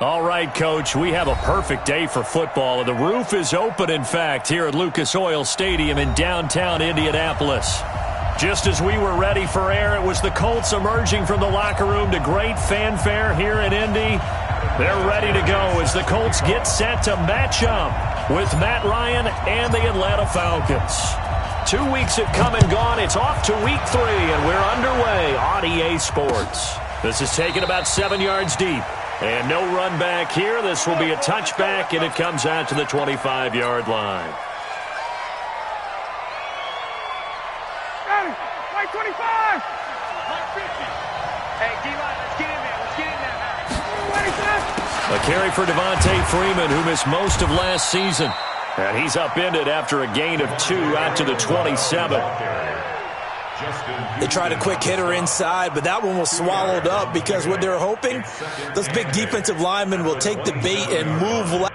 All right, Coach, we have a perfect day for football, and the roof is open, in fact, here at Lucas Oil Stadium in downtown Indianapolis. Just as we were ready for air, it was the Colts emerging from the locker room to great fanfare here in Indy. They're ready to go as the Colts get set to match up with Matt Ryan and the Atlanta Falcons. 2 weeks have come and gone. It's off to week 3, and we're underway on EA Sports. This is taken about 7 yards deep. And no run back here. This will be a touchback, and it comes out to the 25-yard line. Right 25. Right 50. Hey, D-line, let's get in there. Let's get in there. A carry for Devontae Freeman, who missed most of last season. And he's upended after a gain of 2 out to the 27. They tried a quick hitter inside, but that one was swallowed up because what they're hoping, those big defensive linemen will take the bait and move left.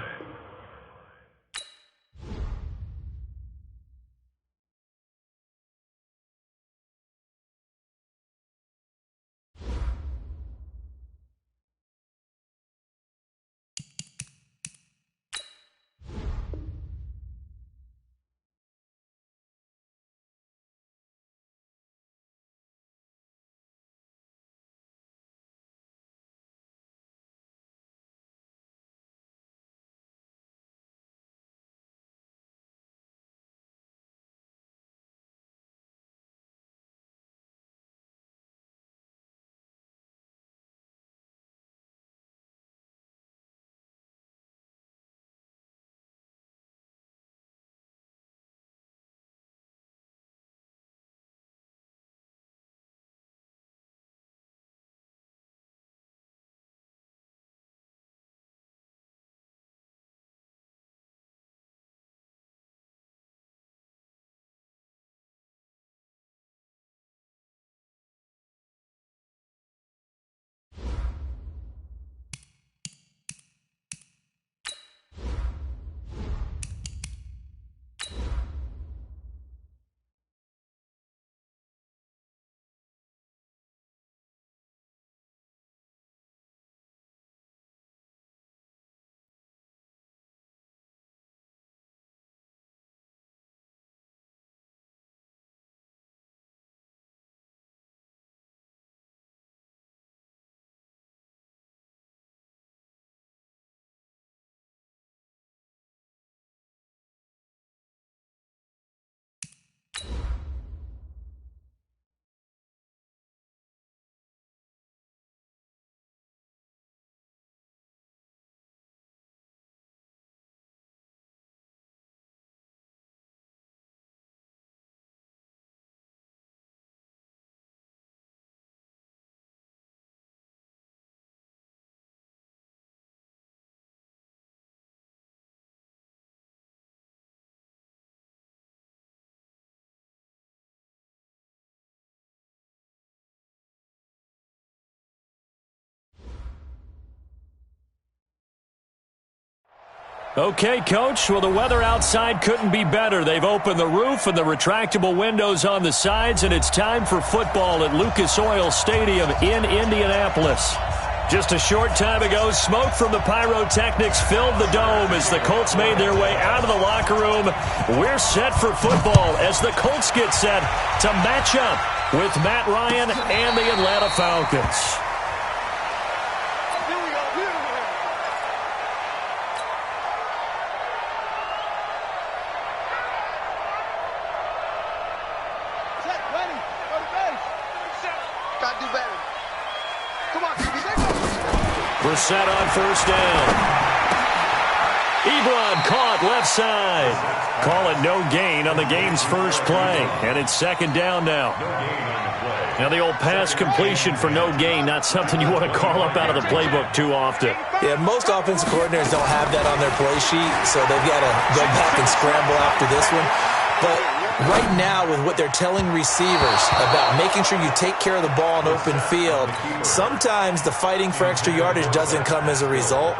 Okay, Coach. Well, the weather outside couldn't be better. They've opened the roof and the retractable windows on the sides, and it's time for football at Lucas Oil Stadium in Indianapolis. Just a short time ago, smoke from the pyrotechnics filled the dome as the Colts made their way out of the locker room. We're set for football as the Colts get set to match up with Matt Ryan and the Atlanta Falcons. We're set on first down. Ebron caught left side. Call it no gain on the game's first play. And it's second down now. Now the old pass completion for no gain, not something you want to call up out of the playbook too often. Yeah, most offensive coordinators don't have that on their play sheet, so they've got to go back and scramble after this one. But right now, with what they're telling receivers about making sure you take care of the ball in open field, sometimes the fighting for extra yardage doesn't come as a result.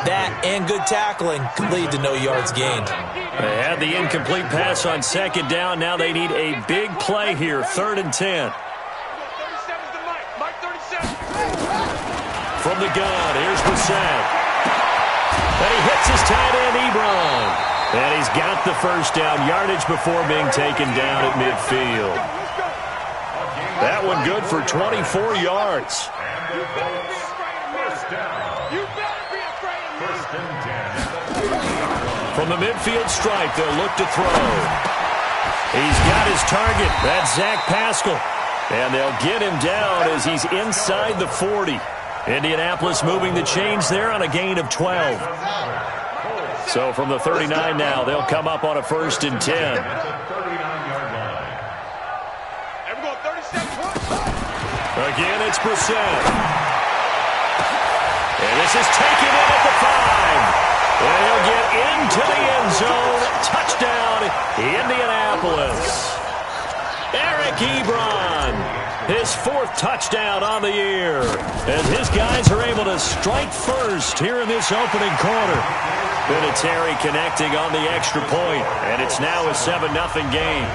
That and good tackling could lead to no yards gained. They had the incomplete pass on second down. Now they need a big play here, 3rd and 10. From the gun, here's Brissett. And he hits his tight end, Ebron. And he's got the first down, yardage before being taken down at midfield. That one good for 24 yards. From the midfield stripe, they'll look to throw. He's got his target. That's Zach Pascal. And they'll get him down as he's inside the 40. Indianapolis moving the chains there on a gain of 12. So from the 39 now, they'll come up on a 1st and 10. Again, it's Brissett. And this is taken in at the 5. And he'll get into the end zone. Touchdown, Indianapolis. Eric Ebron, his 4th touchdown on the year. As his guys are able to strike first here in this opening quarter. Vinatieri connecting on the extra point. And it's now a 7-0 game.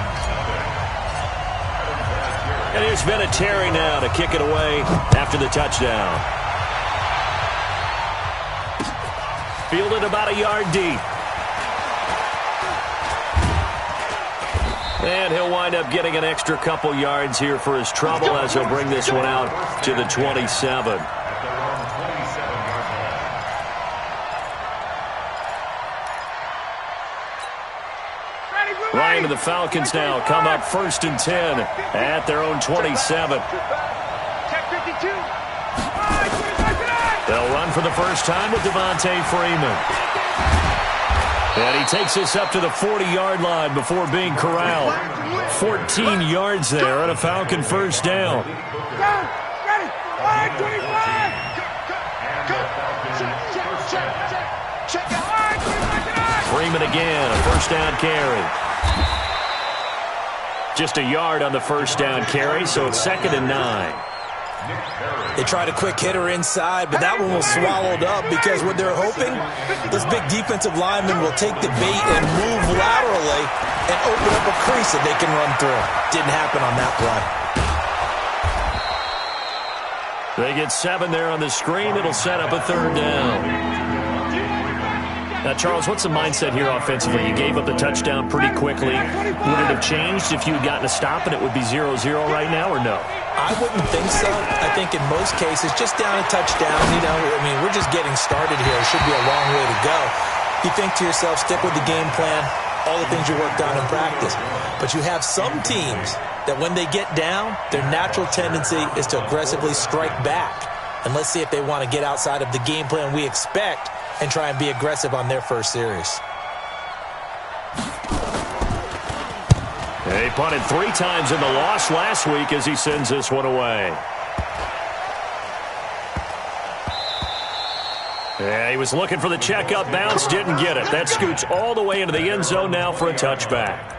And here's Vinatieri now to kick it away after the touchdown. Fielded about a yard deep. And he'll wind up getting an extra couple yards here for his trouble as he'll bring this one out to the 27. Ryan and the Falcons now come up 1st and 10 at their own 27. They'll run for the first time with Devontae Freeman. And he takes this up to the 40-yard line before being corralled. 14 yards there on a Falcon first down. Freeman again, a first down carry. Just a yard on the first down carry, so it's 2nd and 9. They tried a quick hitter inside, but that one was swallowed up because what they're hoping, those big defensive linemen will take the bait and move laterally and open up a crease that they can run through. Didn't happen on that play. They get 7 there on the screen. It'll set up a 3rd down. Now, Charles, what's the mindset here offensively? You gave up the touchdown pretty quickly. Would it have changed if you had gotten a stop and it would be 0-0 right now, or no? I wouldn't think so. I think in most cases, just down a touchdown, we're just getting started here. It should be a long way to go. You think to yourself, stick with the game plan, all the things you worked on in practice. But you have some teams that when they get down, their natural tendency is to aggressively strike back. And let's see if they want to get outside of the game plan we expect and try and be aggressive on their first series. He punted 3 times in the loss last week as he sends this one away. Yeah, he was looking for the checkup bounce, didn't get it. That scoots all the way into the end zone now for a touchback.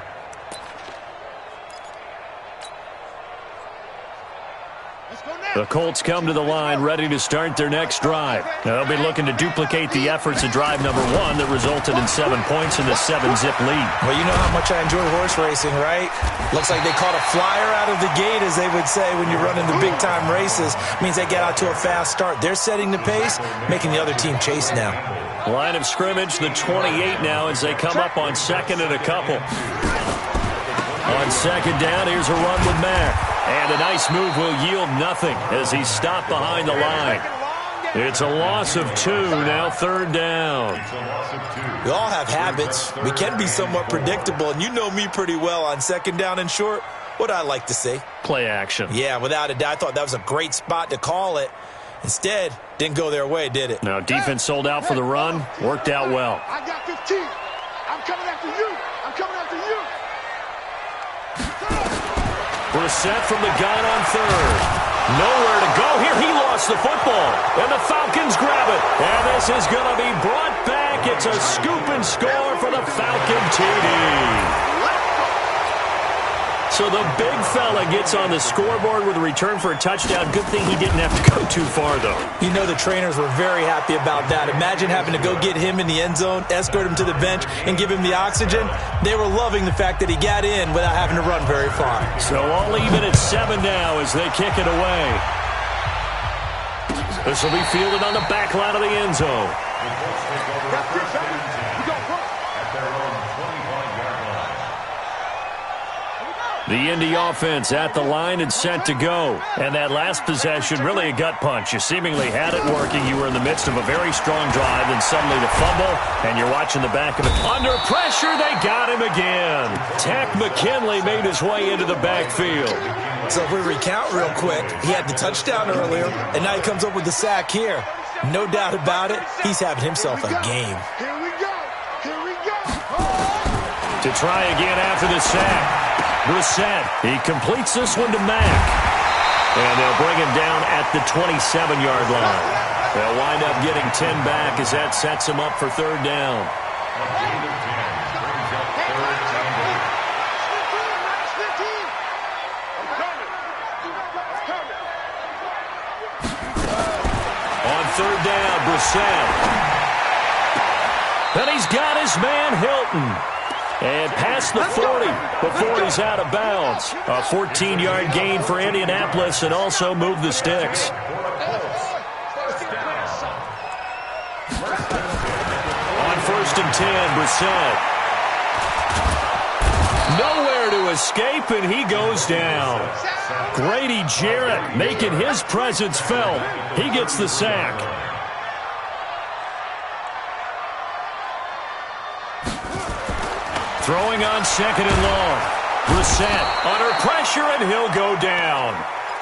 The Colts come to the line ready to start their next drive. Now, they'll be looking to duplicate the efforts of drive number 1 that resulted in 7 points in the 7-zip lead. Well, you know how much I enjoy horse racing, right? Looks like they caught a flyer out of the gate, as they would say when you're running the big-time races. Means they get out to a fast start. They're setting the pace, making the other team chase now. Line of scrimmage, the 28 now as they come up on 2nd and a couple. On 2nd down, here's a run with Mack. And a nice move will yield nothing as he's stopped behind the line. It's a loss of 2, now 3rd down. We all have habits. We can be somewhat predictable, and you know me pretty well on 2nd down and short. What I like to say? Play action. Yeah, without a doubt. I thought that was a great spot to call it. Instead, didn't go their way, did it? No, defense sold out for the run. Worked out well. I got 15. I'm coming after you. I'm coming after you. Brissett from the gun on 3rd. Nowhere to go here. He lost the football. And the Falcons grab it. And this is going to be brought back. It's a scoop and score for the Falcon TD. So the big fella gets on the scoreboard with a return for a touchdown. Good thing he didn't have to go too far, though. You know the trainers were very happy about that. Imagine having to go get him in the end zone, escort him to the bench, and give him the oxygen. They were loving the fact that he got in without having to run very far. So all even at 7 now as they kick it away. This will be fielded on the back line of the end zone. That's it, baby. We gon' work. At their own 25-yard line. The Indy offense at the line and set to go. And that last possession, really a gut punch. You seemingly had it working. You were in the midst of a very strong drive, then suddenly the fumble, and you're watching the back of it. Under pressure, they got him again. Takk McKinley made his way into the backfield. So if we recount real quick, he had the touchdown earlier, and now he comes up with the sack here. No doubt about it, he's having himself a game. Here we go. Here we go. To try again after the sack. Brissett, he completes this one to Mack. And they'll bring him down at the 27-yard line. They'll wind up getting 10 back as that sets him up for third down. A gain of 10 brings up third and 8. On third down, Brissett. Then he's got his man Hilton. And past the 40 before he's out of bounds. A 14-yard gain for Indianapolis and also move the sticks. On first and 10, Brissett. Nowhere to escape, and he goes down. Grady Jarrett making his presence felt. He gets the sack. Throwing on second and long. Brissett under pressure, and he'll go down.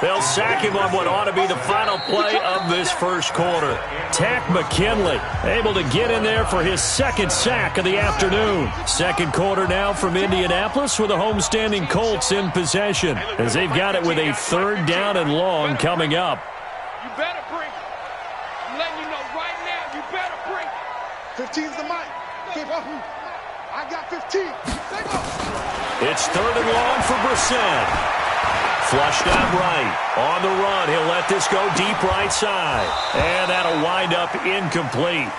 They'll sack him on what ought to be the final play of this first quarter. Takk McKinley able to get in there for his second sack of the afternoon. Second quarter now from Indianapolis with the homestanding Colts in possession as they've got it with a third down and long coming up. You better bring it. I'm letting you know right now, you better bring it. 15's the mic. I got 15. It's third and long for Brissett. Flushed out right. On the run, he'll let this go deep right side. And that'll wind up incomplete.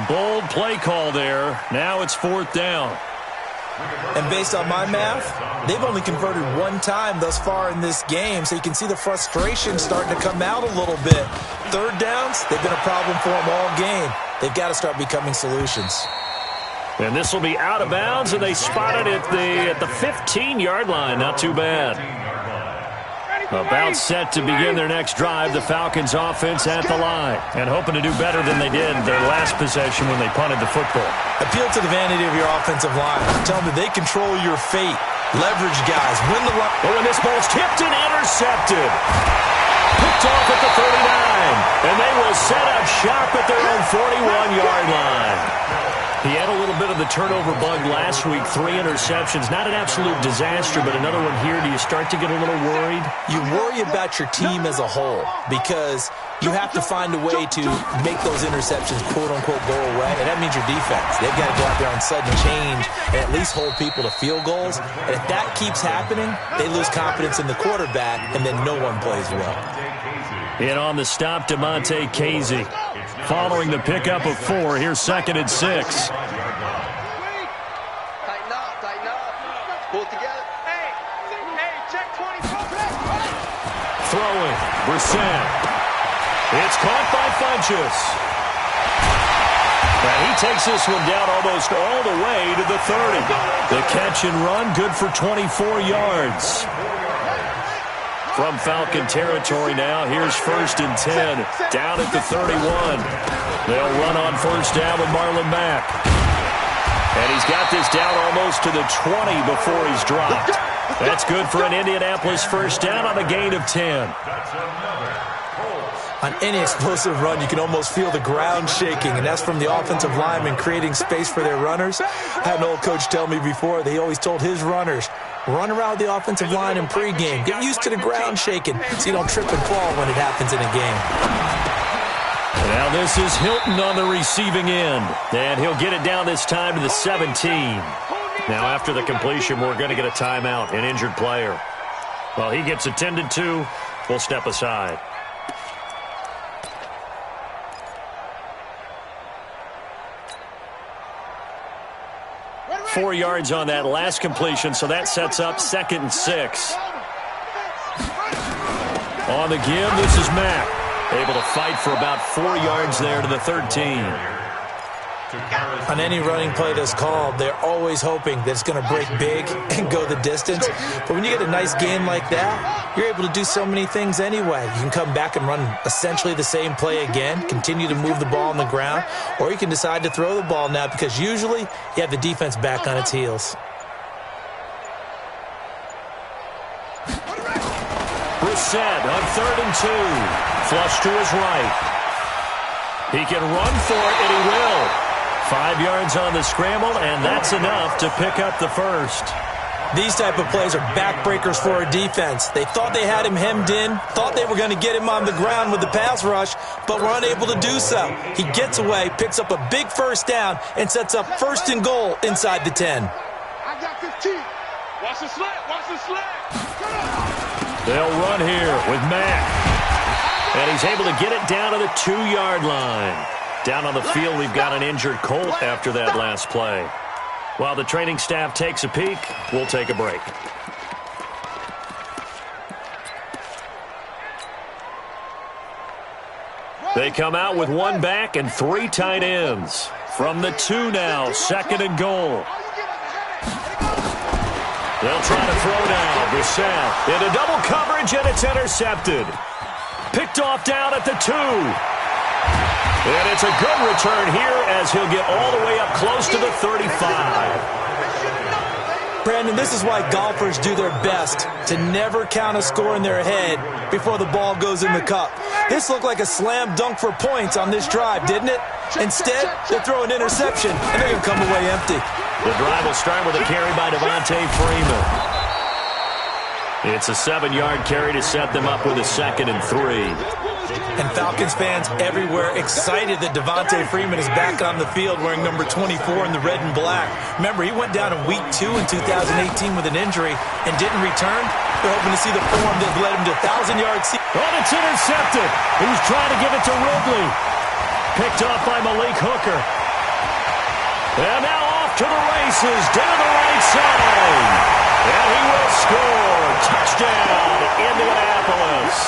Bold play call there. Now it's fourth down. And based on my math, they've only converted one time thus far in this game, so you can see the frustration starting to come out a little bit. Third downs, they've been a problem for them all game. They've got to start becoming solutions. And this will be out of bounds, and they spot it at the 15-yard line. Not too bad. About set to begin their next drive, the Falcons offense at the line. And hoping to do better than they did their last possession when they punted the football. Appeal to the vanity of your offensive line. Tell them that they control your fate. Leverage guys. Win the run. Oh, and this ball's tipped and intercepted. Picked off at the 39. And they will set up shop at their own 41-yard line. He had a little bit of the turnover bug last week, 3 interceptions. Not an absolute disaster, but another one here. Do you start to get a little worried? You worry about your team as a whole because you have to find a way to make those interceptions, quote-unquote, go away, and that means your defense. They've got to go out there on sudden change and at least hold people to field goals. And if that keeps happening, they lose confidence in the quarterback, and then no one plays well. And on the stop, Damontae Kazee. Following the pickup of 4, here's second and 6. Tighten up. Pull it together. Hey, check 24. Throwing, Brissett. It's caught by Funchess. And he takes this one down almost all the way to the 30. The catch and run, good for 24 yards. From Falcon territory now, here's first and 10, down at the 31. They'll run on first down with Marlon Mack. And he's got this down almost to the 20 before he's dropped. That's good for an Indianapolis first down on a gain of 10. On any explosive run, you can almost feel the ground shaking, and that's from the offensive linemen creating space for their runners. I had an old coach tell me before that he always told his runners, run around the offensive line in pregame. Get used to the ground shaking so you don't trip and fall when it happens in a game. Now this is Hilton on the receiving end, and he'll get it down this time to the 17. Now after the completion, we're going to get a timeout, an injured player. Well, he gets attended to. We'll step aside. Four yards on that last completion, so that sets up second and 6. On the give, this is Mack. Able to fight for about 4 yards there to the 13. On any running play that's called, they're always hoping that it's going to break big and go the distance. But when you get a nice gain like that, you're able to do so many things anyway. You can come back and run essentially the same play again, continue to move the ball on the ground, or you can decide to throw the ball now because usually you have the defense back on its heels. Brissett on 3rd and 2. Flush to his right. He can run for it, and he will. 5 yards on the scramble, and that's enough to pick up the first. These type of plays are backbreakers for a defense. They thought they had him hemmed in, thought they were going to get him on the ground with the pass rush, but were unable to do so. He gets away, picks up a big first down, and sets up 1st and goal inside the 10. I got 15. Watch the slant. Watch the slant. They'll run here with Mack. And he's able to get it down to the 2-yard line. Down on the field, we've got an injured Colt after that last play. While the training staff takes a peek, we'll take a break. They come out with 1 back and 3 tight ends. From the 2 now, 2nd and goal. They'll try to throw now. Brissett into double coverage, and it's intercepted. Picked off down at the 2. And it's a good return here as he'll get all the way up close to the 35. Brandon, this is why golfers do their best to never count a score in their head before the ball goes in the cup. This looked like a slam dunk for points on this drive, didn't it? Instead, they throw an interception, and they're going to come away empty. The drive will start with a carry by Devontae Freeman. It's a 7-yard carry to set them up with a 2nd and 3. And Falcons fans everywhere excited that Devontae Freeman is back on the field wearing number 24 in the red and black. Remember, he went down in Week 2 in 2018 with an injury and didn't return. They're hoping to see the form that led him to 1,000-yard season. Oh, it's intercepted. He's trying to give it to Ridley. Picked off by Malik Hooker. And now off to the races, down the right side. And he will score. Touchdown, Indianapolis.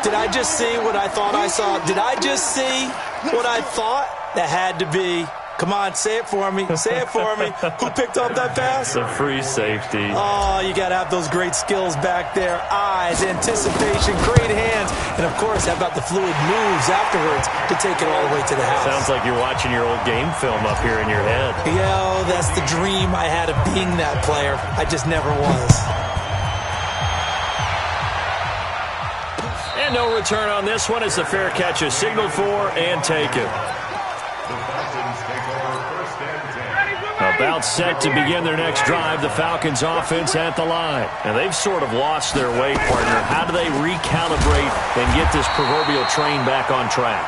Did I just see what I thought I saw? Did I just see what I thought? That had to be. Come on, say it for me. Say it for me. Who picked up that pass? A free safety. Oh, you got to have those great skills back there. Eyes, anticipation, great hands. And, of course, how about the fluid moves afterwards to take it all the way to the house? Sounds like you're watching your old game film up here in your head. Yo, that's the dream I had of being that player. I just never was. And no return on this one as the fair catch is signaled for and taken. About set to begin their next drive, the Falcons offense at the line. And they've sort of lost their way, partner. How do they recalibrate and get this proverbial train back on track?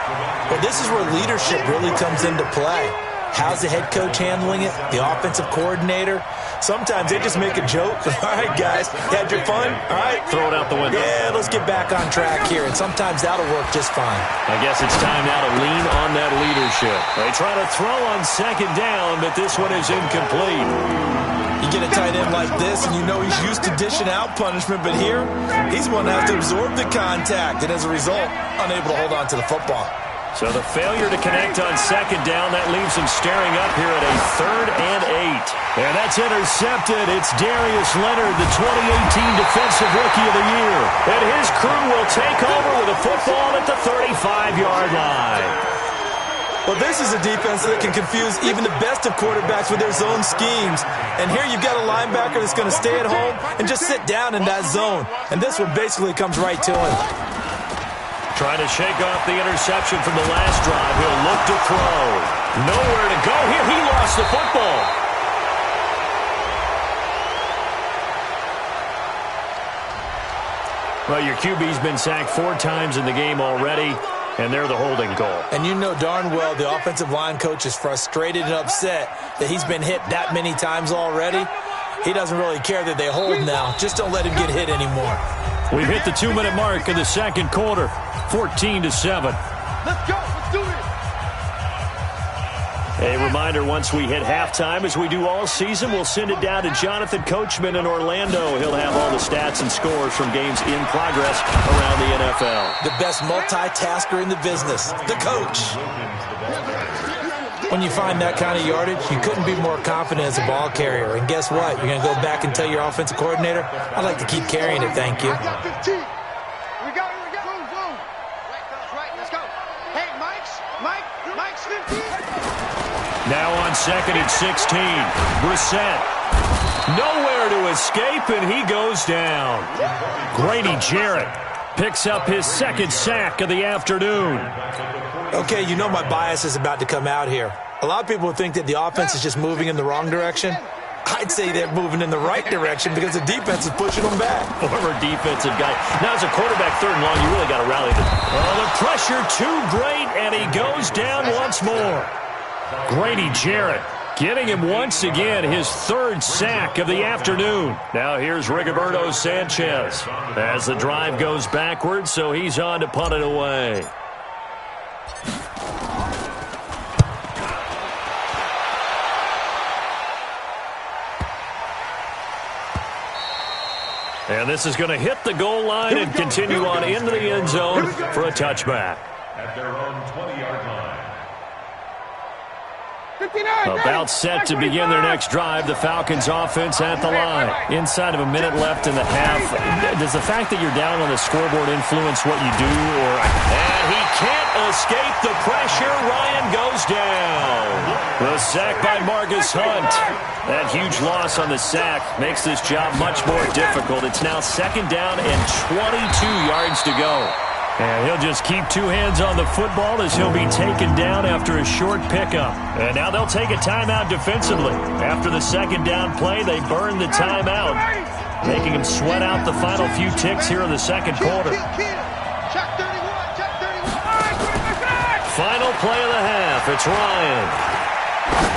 Well, this is where leadership really comes into play. How's the head coach handling it? The offensive coordinator? Sometimes they just make a joke. All right, guys, you had your fun? All right. Throw it out the window. Yeah, let's get back on track here. And sometimes that'll work just fine. I guess it's time now to lean on that leadership. They try to throw on 2nd down, but this one is incomplete. You get a tight end like this, and you know he's used to dishing out punishment, but here, he's one that has to absorb the contact, and as a result, unable to hold on to the football. So the failure to connect on 2nd down, that leaves him staring up here at a 3rd and 8. And that's intercepted. It's Darius Leonard, the 2018 Defensive Rookie of the Year. And his crew will take over with a football at the 35-yard line. Well, this is a defense that can confuse even the best of quarterbacks with their zone schemes. And here you've got a linebacker that's going to stay at home and just sit down in that zone. And this one basically comes right to him. Trying to shake off the interception from the last drive. He'll look to throw. Nowhere to go here. He lost the football. Well, your QB's been sacked 4 times in the game already, and they're the holding goal. And you know darn well the offensive line coach is frustrated and upset that he's been hit that many times already. He doesn't really care that they hold now. Just don't let him get hit anymore. We've hit the 2-minute mark in the 2nd quarter, 14-7. Let's go. Let's do this. A reminder, once we hit halftime, as we do all season, we'll send it down to Jonathan Coachman in Orlando. He'll have all the stats and scores from games in progress around the NFL. The best multitasker in the business, the coach. When you find that kind of yardage, you couldn't be more confident as a ball carrier. And guess what? You're going to go back and tell your offensive coordinator, I'd like to keep carrying it, thank you. I got 15. We got it. Boom, boom. Right, let's go. Hey, Mike's 15. Now on 2nd and 16, Brissett. Nowhere to escape, and he goes down. Grady Jarrett picks up his 2nd sack of the afternoon. Okay, you know my bias is about to come out here. A lot of people think that the offense is just moving in the wrong direction. I'd say they're moving in the right direction because the defense is pushing them back. Former defensive guy. Now as a quarterback 3rd and long, you really got to rally them. Oh, the pressure too great, and he goes down once more. Grady Jarrett getting him once again his 3rd sack of the afternoon. Now here's Rigoberto Sanchez as the drive goes backwards, so he's on to punt it away. And this is going to hit the goal line and continue on into the end zone for a touchback. At their own 20-yard line. About set to begin their next drive, the Falcons offense at the line. Inside of a minute left in the half. Does the fact that you're down on the scoreboard influence what you do? And he can't escape the pressure. Ryan goes down. The sack by Marcus Hunt. That huge loss on the sack makes this job much more difficult. It's now 2nd down and 22 yards to go. And he'll just keep 2 hands on the football as he'll be taken down after a short pickup. And now they'll take a timeout defensively. After the 2nd down play, they burn the timeout, making him sweat out the final few ticks here in the 2nd quarter. Final play of the half. It's Ryan.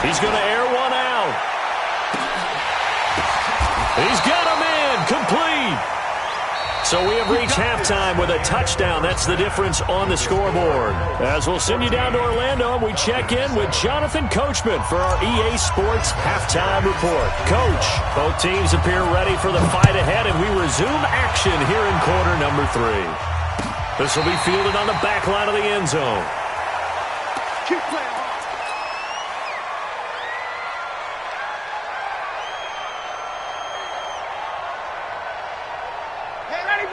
He's going to air one out. He's got him in. Complete. So we have reached halftime with a touchdown. That's the difference on the scoreboard. As we'll send you down to Orlando, we check in with Jonathan Coachman for our EA Sports Halftime Report. Coach, both teams appear ready for the fight ahead, and we resume action here in quarter number 3. This will be fielded on the back line of the end zone. Keep playing.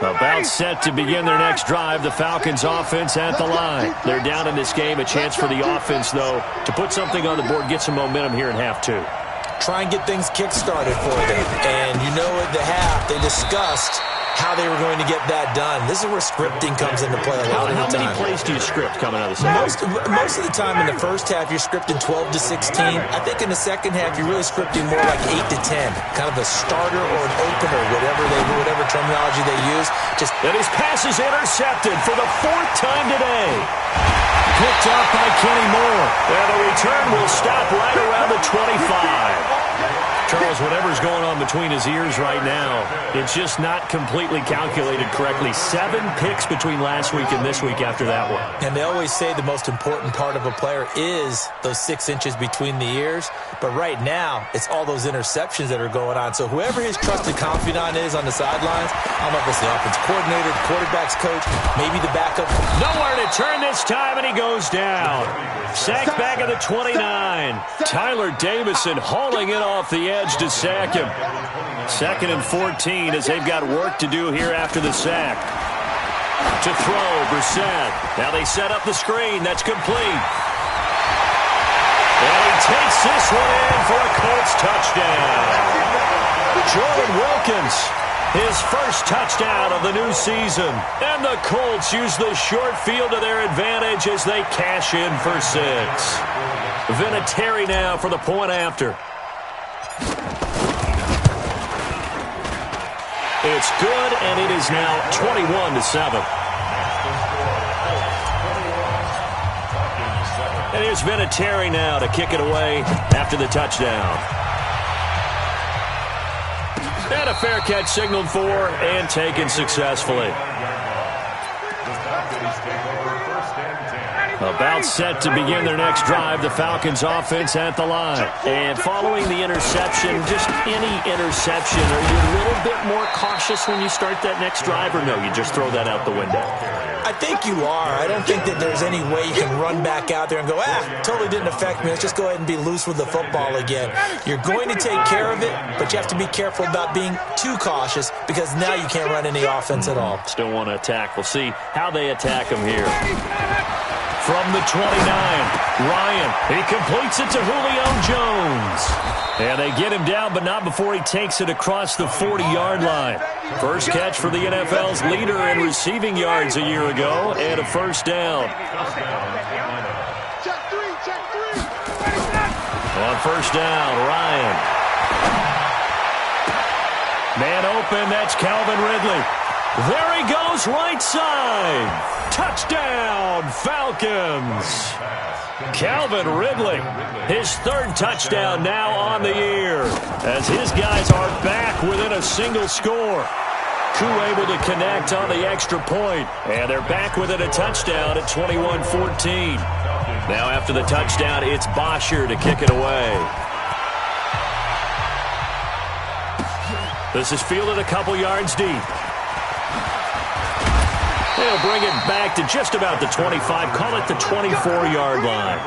About set to begin their next drive, the Falcons offense at the line. They're down in this game. A chance for the offense, though, to put something on the board, get some momentum here in half 2. Try and get things kick-started for them. And you know at the half, they discussed how they were going to get that done. This is where scripting comes into play a lot of the time. How many plays do you script coming out of the second? Most of the time in the first half, you're scripting 12 to 16. I think in the second half, you're really scripting more like 8 to 10. Kind of a starter or an opener, whatever terminology they use. And his pass is intercepted for the 4th time today. Picked up by Kenny Moore. And the return will stop right around the 25. Charles, whatever's going on between his ears right now, it's just not completely calculated correctly. 7 picks between last week and this week after that one. And they always say the most important part of a player is those 6 inches between the ears. But right now, it's all those interceptions that are going on. So whoever his trusted confidant is on the sidelines, I don't know if it's the offense coordinator, the quarterback's coach, maybe the backup. Nowhere to turn this time, and he goes down. Sacked back at the 29. Tyler Davison hauling it off the edge to sack him. 2nd and 14 as they've got work to do here after the sack. To throw, Brissett. Now they set up the screen. That's complete. And he takes this one in for a Colts touchdown. Jordan Wilkins, his first touchdown of the new season. And the Colts use the short field to their advantage as they cash in for 6. Vinatieri now for the point after. It's good, and it is now 21-7. And here's Vinatieri now to kick it away after the touchdown. And a fair catch signaled for and taken successfully. About set to begin their next drive, the Falcons offense at the line. And following the interception, just any interception, are you a little bit more cautious when you start that next drive, or no, you just throw that out the window? I think you are. I don't think that there's any way you can run back out there and go, totally didn't affect me. Let's just go ahead and be loose with the football again. You're going to take care of it, but you have to be careful about being too cautious because now you can't run any offense at all. Still want to attack. We'll see how they attack him here. From the 29, Ryan, he completes it to Julio Jones. And they get him down, but not before he takes it across the 40-yard line. First catch for the NFL's leader in receiving yards a year ago, and a first down. Check three. On first down, Ryan. Man open, that's Calvin Ridley. There he goes, right side. Touchdown, Falcons. Calvin Ridley, his third touchdown now on the year, as his guys are back within a single score. Koo able to connect on the extra point, and they're back within a touchdown at 21-14. Now after the touchdown, it's Bosher to kick it away. This is fielded a couple yards deep. They'll bring it back to just about the 25. Call it the 24-yard line.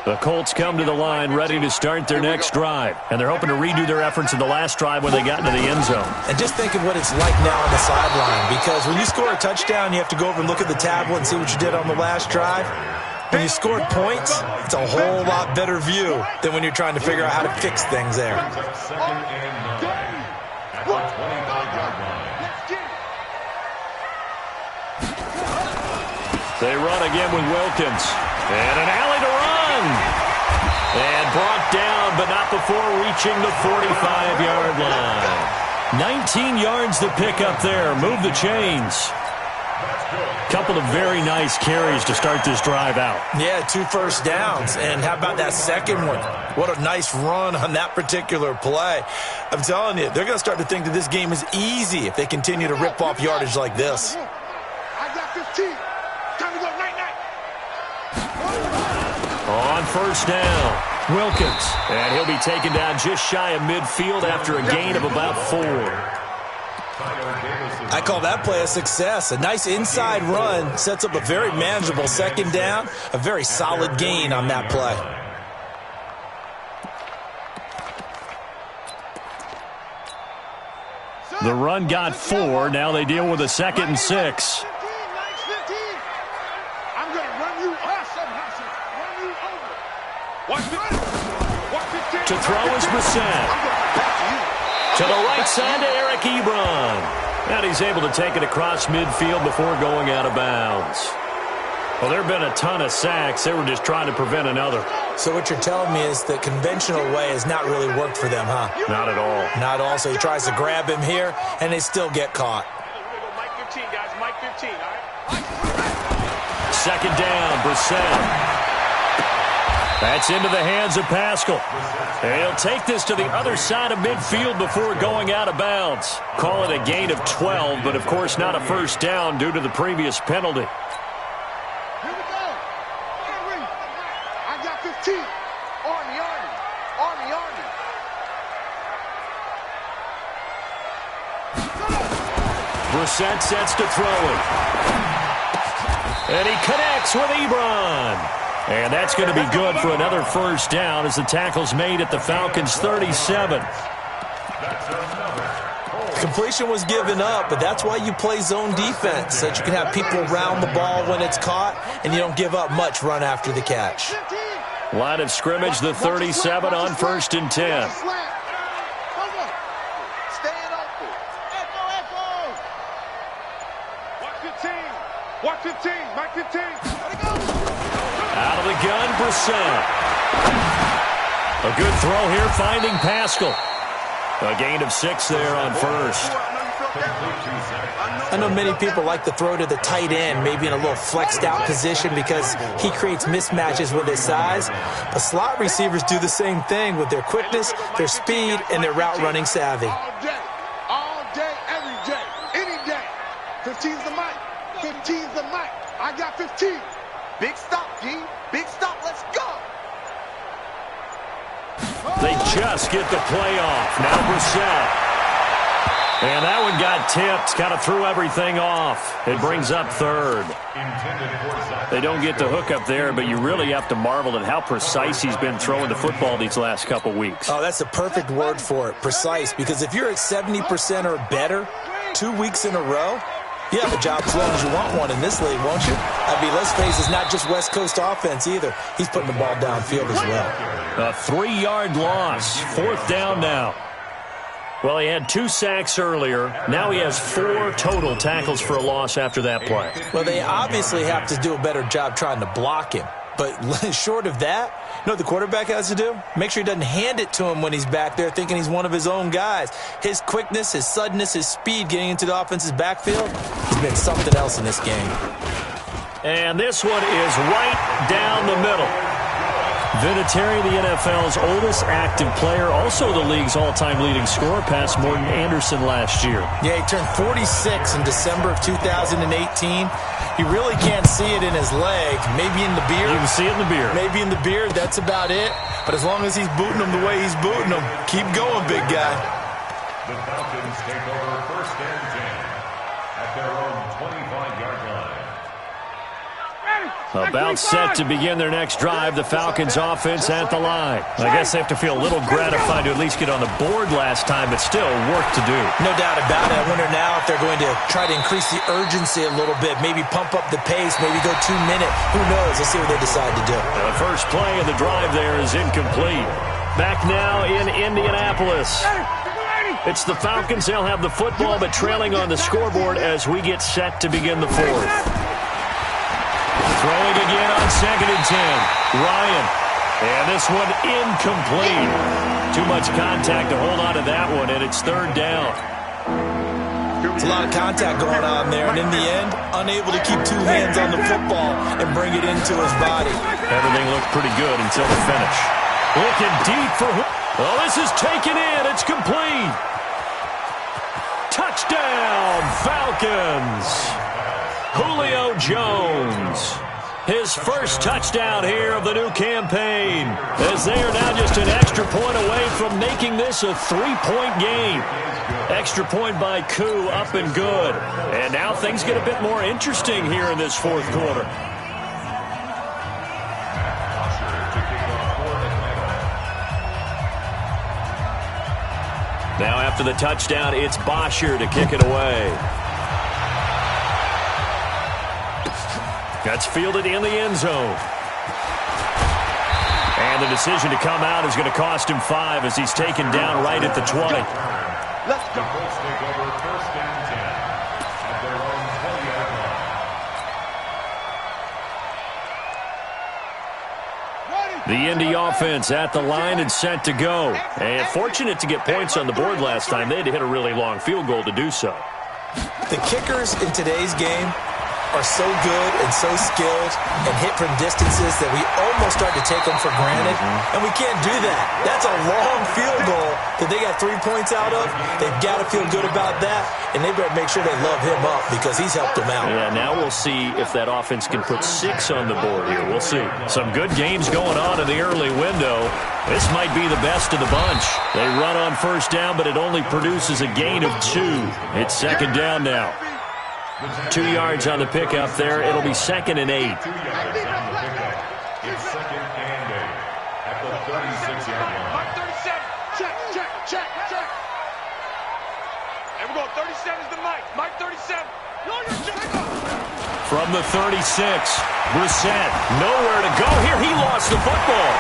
The Colts come to the line ready to start their next drive. And they're hoping to redo their efforts in the last drive when they got into the end zone. And just think of what it's like now on the sideline. Because when you score a touchdown, you have to go over and look at the tablet and see what you did on the last drive. When you scored points, it's a whole lot better view than when you're trying to figure out how to fix things there. They run again with Wilkins. And an alley to run. And brought down, but not before reaching the 45-yard line. 19 yards to pick up there. Move the chains. Couple of very nice carries to start this drive out. Yeah, 2 first downs. And how about that second one? What a nice run on that particular play. I'm telling you, they're going to start to think that this game is easy if they continue to rip off yardage like this. I got 15. Time to go night-night. On first down, Wilkins. And he'll be taken down just shy of midfield after a gain of about 4. I call that play a success. A nice inside run sets up a very manageable second down. A very solid gain on that play. The run got 4. Now they deal with a 2nd and 6. I'm going to run you awesome. Run you over. To throw is Brissett. To the right side to Eric Ebron. And he's able to take it across midfield before going out of bounds. Well, there have been a ton of sacks. They were just trying to prevent another. So what you're telling me is the conventional way has not really worked for them, huh? Not at all. Not at all. So he tries to grab him here, and they still get caught. Mike 15, guys. Mike 15, all right? Second down, Brissett. That's into the hands of Pascal. And he'll take this to the other side of midfield before going out of bounds. Call it a gain of 12, but of course not a first down due to the previous penalty. Here we go. Henry. I got 15. Army. Brissett sets to throw it. And he connects with Ebron. And that's going to be good for another first down as the tackle's made at the Falcons' 37. Completion was given up, but that's why you play zone defense, so that you can have people round the ball when it's caught, and you don't give up much run after the catch. Line of scrimmage, the 37 on 1st and 10. Watch 15. Mike 15. Out of the gun, Brissett. A good throw here, finding Pascal. A gain of 6 there on first. I know many people like to throw to the tight end, maybe in a little flexed out position because he creates mismatches with his size. But slot receivers do the same thing with their quickness, their speed, and their route running savvy. All day, every day, any day. 15's the mic. 15's the mic. I got 15. Big stop, G. Big stop. Let's go. They just get the play off. Now Brissett. And that one got tipped. Kind of threw everything off. It brings up third. They don't get the hook up there, but you really have to marvel at how precise he's been throwing the football these last couple weeks. Oh, that's the perfect word for it, precise. Because if you're at 70% or better 2 weeks in a row, you have a job as long as you want one in this league, won't you? I mean, let's face it, it's not just West Coast offense either. He's putting the ball downfield as well. A 3-yard loss. 4th down now. Well, he had 2 sacks earlier. Now he has 4 total tackles for a loss after that play. Well, they obviously have to do a better job trying to block him. But short of that, you know what the quarterback has to do? Make sure he doesn't hand it to him when he's back there thinking he's one of his own guys. His quickness, his suddenness, his speed getting into the offense's backfield has been something else in this game. And this one is right down the middle. Vinatieri, the NFL's oldest active player, also the league's all-time leading scorer, passed Morton Anderson last year. Yeah, he turned 46 in December of 2018. You really can't see it in his leg. Maybe in the beard. You can see it in the beard. Maybe in the beard, that's about it. But as long as he's booting them the way he's booting them, keep going, big guy. The Falcons take over 1st and 10 at their own 25-yard line. About set to begin their next drive, the Falcons offense at the line. I guess they have to feel a little gratified to at least get on the board last time, but still work to do. No doubt about it. I wonder now if they're going to try to increase the urgency a little bit, maybe pump up the pace, maybe go 2-minute. Who knows? Let's see what they decide to do. The first play of the drive there is incomplete. Back now in Indianapolis. It's the Falcons. They'll have the football, but trailing on the scoreboard as we get set to begin the 4th. Throwing again on 2nd and 10. Ryan. And this one incomplete. Too much contact to hold on to that one, and it's 3rd down. There's a lot of contact going on there, and in the end, unable to keep 2 hands on the football and bring it into his body. Everything looked pretty good until the finish. Looking deep for... Oh, this is taken in. It's complete. Touchdown, Falcons. Julio Jones. His first touchdown here of the new campaign, as they are now just an extra point away from making this a 3-point game. Extra point by Koo, up and good. And now things get a bit more interesting here in this 4th quarter. Now after the touchdown, it's Bosher to kick it away. That's fielded in the end zone. And the decision to come out is going to cost him 5 as he's taken down right at the 20. Let's go. The Colts take over 1st and 10 at their own 20-yard line. The Indy offense at the line and set to go. And fortunate to get points on the board last time. They had to hit a really long field goal to do so. The kickers in today's game are so good and so skilled and hit from distances that we almost start to take them for granted, and we can't do that. That's a long field goal that they got 3 points out of. They've got to feel good about that, and they better make sure they love him up because he's helped them out. Yeah, now we'll see if that offense can put 6 on the board here. We'll see. Some good games going on in the early window. This might be the best of the bunch. They run on 1st down, but it only produces a gain of 2. It's 2nd down now. 2 yards on the pickup there. It'll be 2nd and 8. 2 yards on the pickup. It's 2nd and 8 at the 36-yard line. Mike 37. Check. And we're going 37 is the mic. Mike 37. From the 36, Brissett. Nowhere to go here. He lost the football.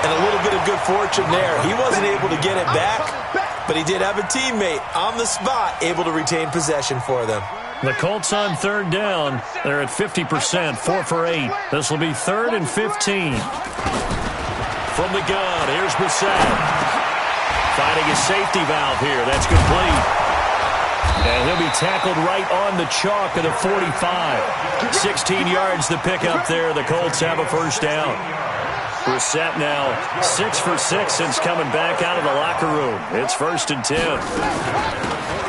And a little bit of good fortune there. He wasn't able to get it back, but he did have a teammate on the spot able to retain possession for them. The Colts on 3rd down. They're at 50%, 4 for 8. This will be 3rd and 15. From the gun, here's Brissett. Finding his safety valve here. That's complete. And he'll be tackled right on the chalk of the 45. 16 yards to pick up there. The Colts have a first down. Brissett now 6 for 6 since coming back out of the locker room. It's 1st and 10.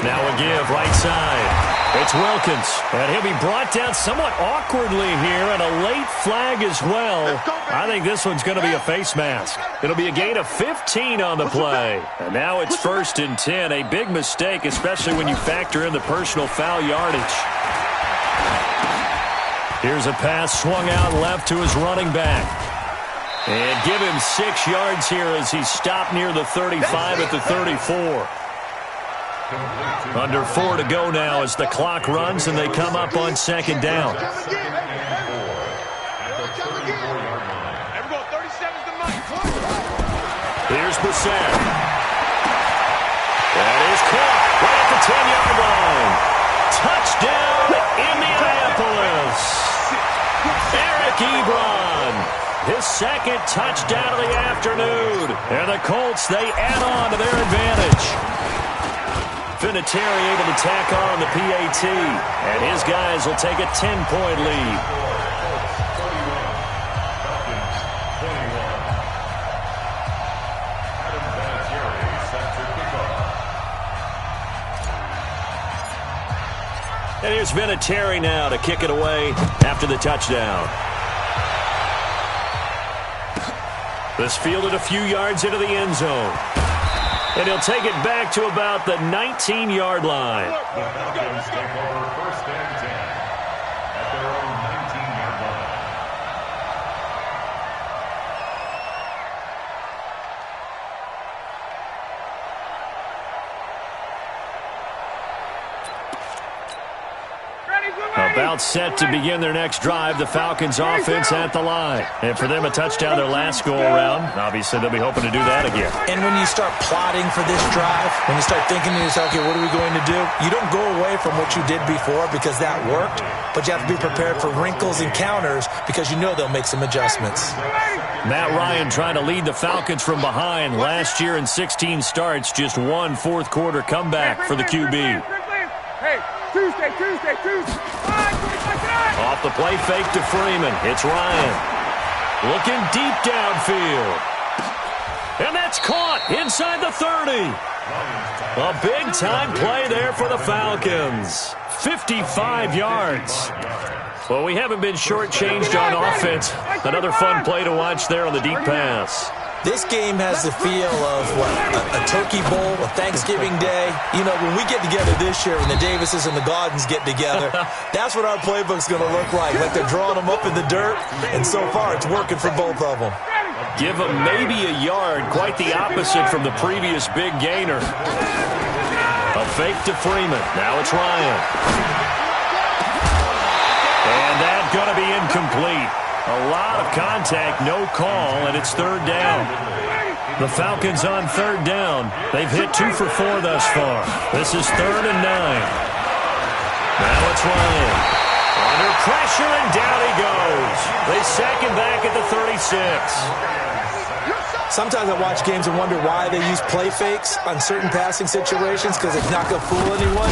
Now a give right side. It's Wilkins, and he'll be brought down somewhat awkwardly here, and a late flag as well. I think this one's going to be a face mask. It'll be a gain of 15 on the play. And now it's 1st and 10, a big mistake, especially when you factor in the personal foul yardage. Here's a pass swung out left to his running back. And give him 6 yards here as he's stopped near the 35 at the 34. Under 4 to go now as the clock runs and they come up on 2nd down. Here's Brissett. That is caught right at the 10-yard line. Touchdown, Indianapolis. Eric Ebron. His 2nd touchdown of the afternoon. And the Colts, they add on to their advantage. Vinatieri able to tack on the PAT, and his guys will take a 10-point lead. And here's Vinatieri now to kick it away after the touchdown. This fielded a few yards into the end zone. And he'll take it back to about the 19-yard line. The Falcons take over 1st and 10 at their own 19-yard line. About set to begin their next drive, the Falcons offense at the line. And for them, a touchdown their last go-around. Obviously, they'll be hoping to do that again. And when you start plotting for this drive, when you start thinking to yourself, okay, what are we going to do? You don't go away from what you did before because that worked, but you have to be prepared for wrinkles and counters because you know they'll make some adjustments. Matt Ryan trying to lead the Falcons from behind. Last year in 16 starts, just one fourth-quarter comeback for the QB. Hey, Tuesday. Off the play fake to Freeman. It's Ryan. Looking deep downfield. And that's caught inside the 30. A big-time play there for the Falcons. 55 yards. Well, we haven't been shortchanged on offense. Another fun play to watch there on the deep pass. This game has the feel of a turkey bowl, a Thanksgiving day. You know, when we get together this year, when the Davises and the Gaudens get together, that's what our playbook's going to look like. Like they're drawing them up in the dirt, and so far it's working for both of them. Give them maybe a yard, quite the opposite from the previous big gainer. A fake to Freeman. Now it's Ryan. And that's going to be incomplete. A lot of contact, no call, and it's 3rd down. The Falcons on 3rd down. They've hit 2 for 4 thus far. This is 3rd and 9. Now it's Ryan. Under pressure, and down he goes. They sack him back at the 36. Sometimes I watch games and wonder why they use play fakes on certain passing situations because it's not going to fool anyone.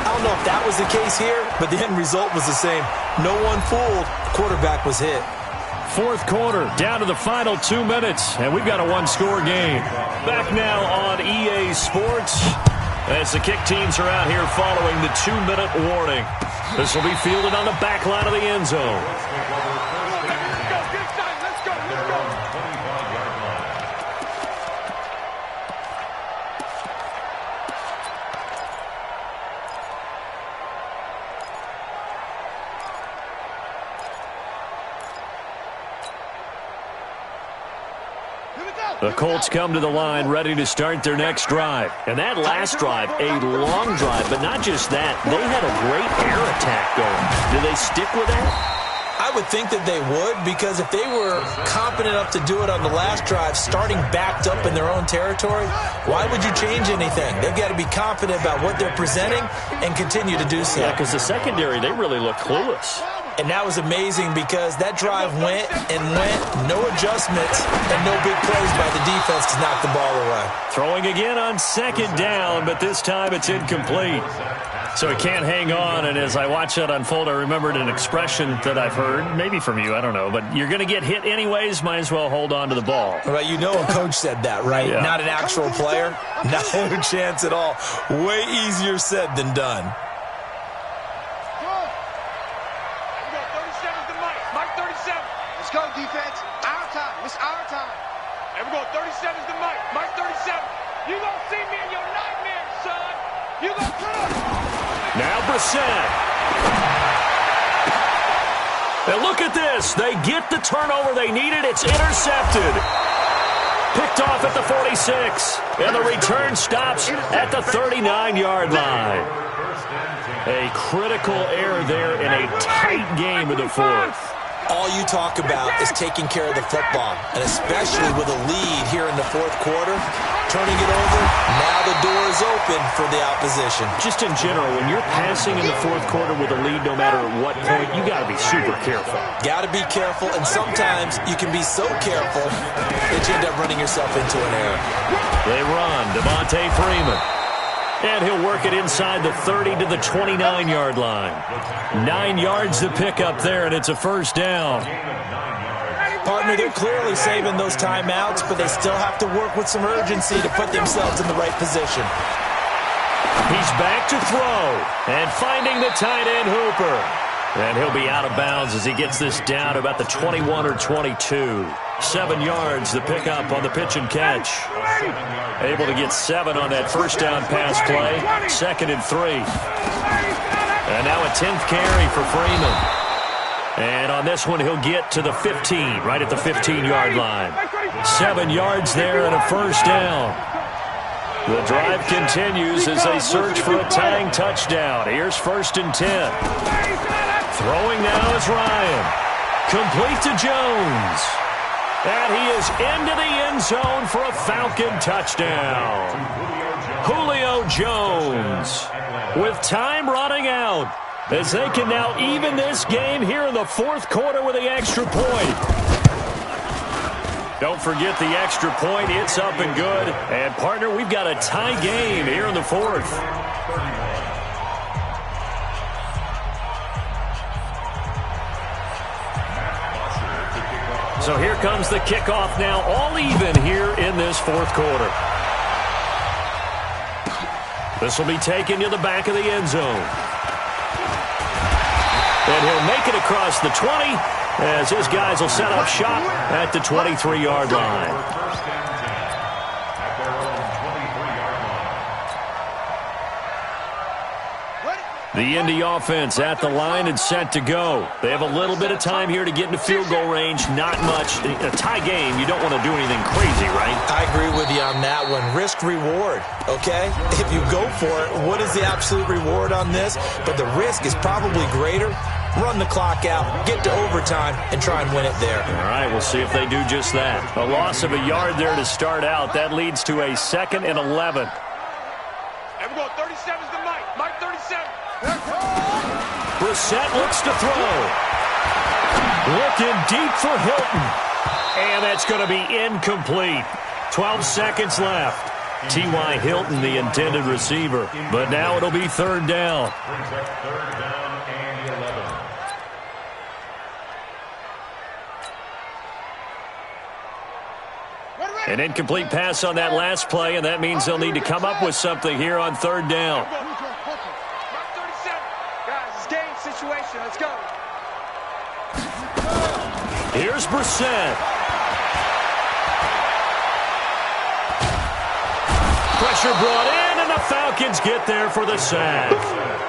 I don't know if that was the case here, but the end result was the same. No one fooled. Quarterback was hit. 4th quarter, down to the final 2 minutes, and we've got a one-score game. Back now on EA Sports as the kick teams are out here following the 2-minute warning. This will be fielded on the back line of the end zone. The Colts come to the line ready to start their next drive. And that last drive, a long drive, but not just that. They had a great air attack going. Do they stick with that? I would think that they would, because if they were confident enough to do it on the last drive, starting backed up in their own territory, why would you change anything? They've got to be confident about what they're presenting and continue to do so. Yeah, because the secondary, they really look clueless. And that was amazing because that drive went and went, no adjustments and no big plays by the defense. defense to knock the ball away. Throwing again on second down, but this time it's incomplete. So he can't hang on, and as I watch that unfold, I remembered an expression that I've heard, maybe from you, I don't know, but you're going to get hit anyways, might as well hold on to the ball. Right, you know a coach said that, right? Yeah. Not an actual player. No chance at all. Way easier said than done. Let's go, defense. Our time. It's our time. Here we go. 37's the mic. Mike 37. You gonna see me in your nightmares, son. You gonna put up. Now Brissett. And look at this. They get the turnover they needed. It's intercepted. Picked off at the 46. And the return stops at the 39-yard line. A critical error there in a tight game in the fourth. All you talk about is taking care of the football, and especially with a lead here in the fourth quarter, turning it over, now the door is open for the opposition. Just in general, when you're passing in the fourth quarter with a lead, no matter what point, you got to be super careful. Got to be careful, and sometimes you can be so careful that you end up running yourself into an error. They run, Devontae Freeman. And he'll work it inside the 30 to the 29-yard line. 9 yards to pick up there, and it's a first down. Partner, they're clearly saving those timeouts, but they still have to work with some urgency to put themselves in the right position. He's back to throw, and finding the tight end Hooper. And he'll be out of bounds as he gets this down about the 21 or 22. 7 yards to pick up on the pitch and catch. Able to get 7 on that first down pass play. 2nd and 3. And now a 10th carry for Freeman. And on this one, he'll get to the 15, right at the 15-yard line. 7 yards there and a first down. The drive continues as they search for a tying touchdown. Here's 1st and 10. Throwing now is Ryan. Complete to Jones. And he is into the end zone for a Falcon touchdown. Julio Jones with time running out as they can now even this game here in the fourth quarter with the extra point. Don't forget the extra point. It's up and good. And, partner, we've got a tie game here in the fourth. So here comes the kickoff now, all even here in this fourth quarter. This will be taken to the back of the end zone. And he'll make it across the 20 as his guys will set up shop at the 23-yard line. The Indy offense at the line and set to go. They have a little bit of time here to get into field goal range. Not much. A tie game, you don't want to do anything crazy, right? I agree with you on that one. Risk-reward, okay? If you go for it, what is the absolute reward on this? But the risk is probably greater. Run the clock out, get to overtime, and try and win it there. All right, we'll see if they do just that. A loss of a yard there to start out. That leads to a 2nd and 11. Here we go. 37's the mic. Mike 37. Brissett looks to throw. Looking deep for Hilton. And that's going to be incomplete. 12 seconds left. T.Y. Hilton, the intended receiver. But now it'll be 3rd down. Brings up 3rd down and 11. An incomplete pass on that last play, and that means they'll need to come up with something here on 3rd down. Situation. Let's go. Here's Brissett. Pressure brought in, and the Falcons get there for the sack.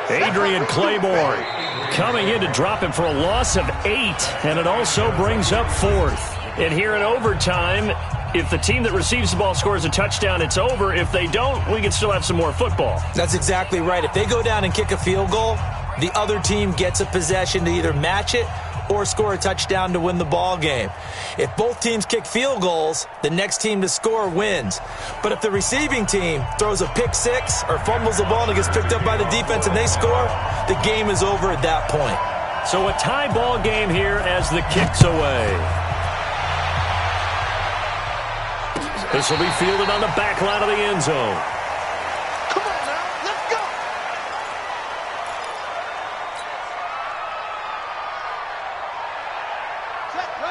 Adrian Claiborne coming in to drop him for a loss of 8, and it also brings up 4th. And here in overtime, if the team that receives the ball scores a touchdown, it's over. If they don't, we can still have some more football. That's exactly right. If they go down and kick a field goal, the other team gets a possession to either match it or score a touchdown to win the ball game. If both teams kick field goals, the next team to score wins. But if the receiving team throws a pick six or fumbles the ball and it gets picked up by the defense and they score, the game is over at that point. So a tie ball game here as the kick's away. This will be fielded on the back line of the end zone. Come on now, let's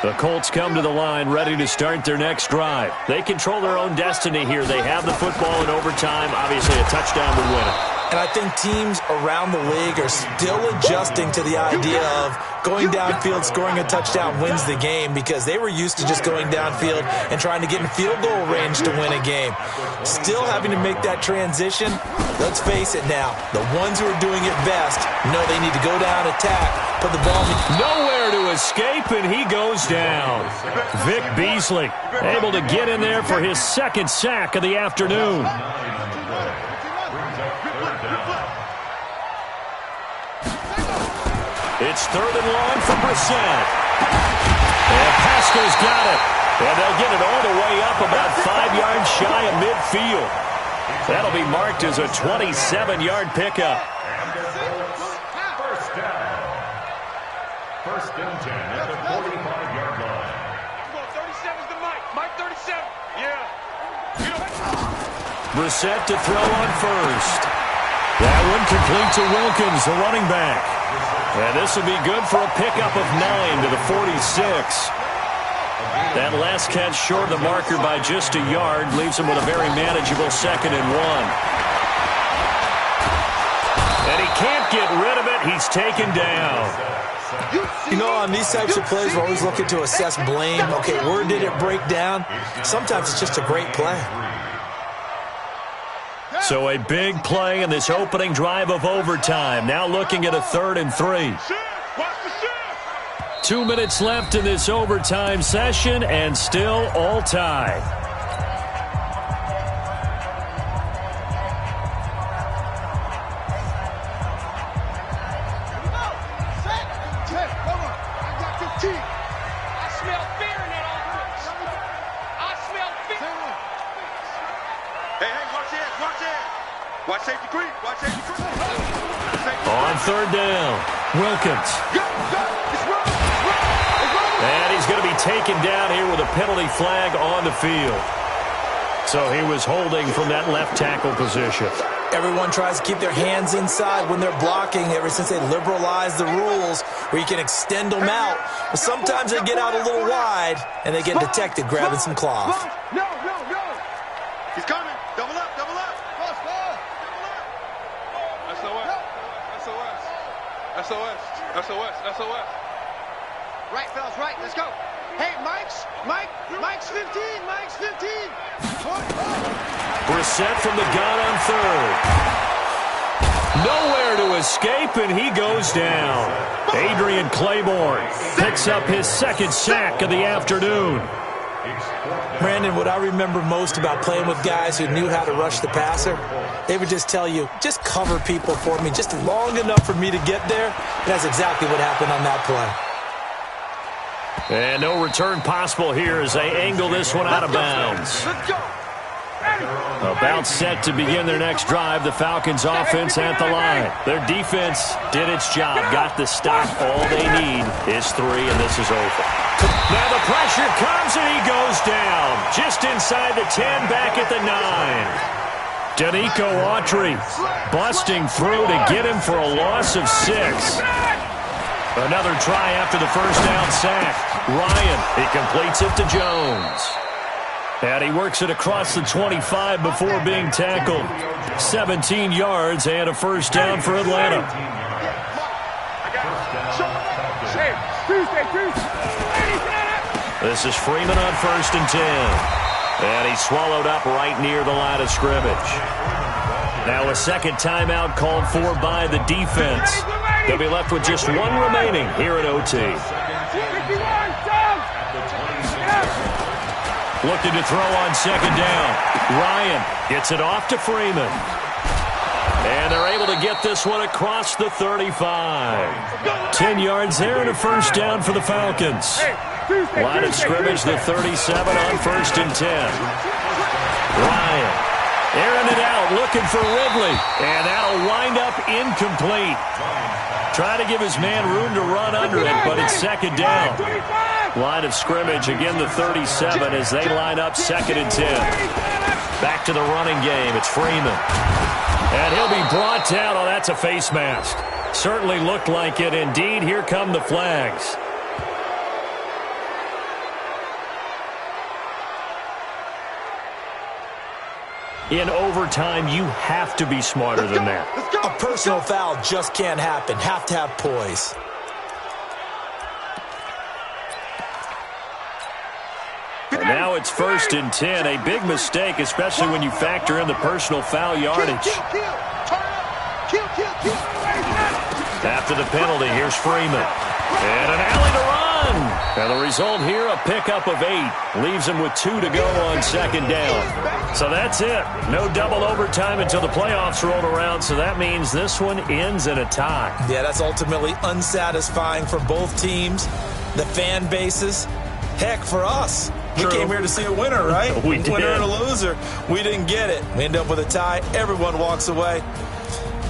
go. The Colts come to the line ready to start their next drive. They control their own destiny here. They have the football in overtime. Obviously, a touchdown would win it. And I think teams around the league are still adjusting to the idea of going downfield, scoring a touchdown wins the game, because they were used to just going downfield and trying to get in field goal range to win a game. Still having to make that transition. Let's face it now, the ones who are doing it best know they need to go down, attack, put the ball in the... Nowhere to escape, and he goes down. Vic Beasley able to get in there for his second sack of the afternoon. It's 3rd and long for Brissett. And Pasco's got it. And they'll get it all the way up about 5 yards shy of midfield. That'll be marked as a 27-yard pickup. First down. 1st and 10 at the 45-yard line. 37's the Mike. Mike 37. Yeah. Brissett to throw on first. That one complete to Wilkins, the running back. And this will be good for a pickup of 9 to the 46. That last catch short of the marker by just a yard leaves him with a very manageable 2nd and 1. And he can't get rid of it. He's taken down. You know, on these types of plays, we're always looking to assess blame. Okay, where did it break down? Sometimes it's just a great play. So a big play in this opening drive of overtime. Now looking at a 3rd and 3. 2 minutes left in this overtime session, and still all tied. I smell fear in that offense. I smell fear. Hey, watch it, watch it. Watch safety creep, watch safety creep. On 3rd down, Wilkins. And he's going to be taken down here with a penalty flag on the field. So he was holding from that left tackle position. Everyone tries to keep their hands inside when they're blocking ever since they liberalized the rules where you can extend them out. But sometimes they get out a little wide and they get detected grabbing some cloth. No. He's coming. Double up. Double up. SOS. Right, fellas, right. Let's go. Hey, Mike's 15. Brissett from the gun on 3rd. Nowhere to escape, and he goes down. Adrian Claiborne picks up his 2nd sack of the afternoon. Brandon, what I remember most about playing with guys who knew how to rush the passer, they would just tell you, just cover people for me, just long enough for me to get there. And that's exactly what happened on that play. And no return possible here as they angle this one out of bounds. About set to begin their next drive, the Falcons offense at the line. Their defense did its job, got the stop. All they need is 3, and this is over. Now the pressure comes, and he goes down. Just inside the 10, back at the 9. Danico Autry busting through to get him for a loss of 6. Another try after the first down sack. Ryan, he completes it to Jones. And he works it across the 25 before being tackled. 17 yards and a first down for Atlanta. This is Freeman on 1st and 10. And he's swallowed up right near the line of scrimmage. Now a second timeout called for by the defense. They'll be left with just 1 remaining here at OT. Looking to throw on 2nd down. Ryan gets it off to Freeman. And they're able to get this one across the 35. 10 yards there and a first down for the Falcons. Line of scrimmage, the 37 on 1st and 10. Ryan airing it out, looking for Ridley. And that'll wind up incomplete. Trying to give his man room to run under it, but it's 2nd down. Line of scrimmage, again the 37 as they line up 2nd and 10. Back to the running game. It's Freeman. And he'll be brought down. Oh, that's a face mask. Certainly looked like it. Indeed, here come the flags. In overtime, you have to be smarter than that. A personal foul just can't happen. Have to have poise. And now it's 1st and 10. A big mistake, especially when you factor in the personal foul yardage. After the penalty, here's Freeman. And an alley to run. And the result here, a pickup of 8. Leaves him with 2 to go on 2nd down. So that's it. No double overtime until the playoffs rolled around, so that means this one ends in a tie. Yeah, that's ultimately unsatisfying for both teams, the fan bases. Heck, for us. We came here to see a winner, right? We did. Winner and a loser. We didn't get it. We end up with a tie. Everyone walks away.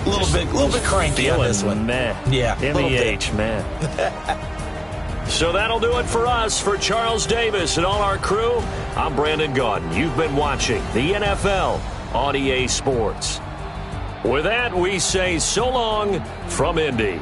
A little bit cranky on this one. Man. Yeah, M-E-H, man. So that'll do it for us. For Charles Davis and all our crew, I'm Brandon Gaudin. You've been watching the NFL on EA Sports. With that, we say so long from Indy.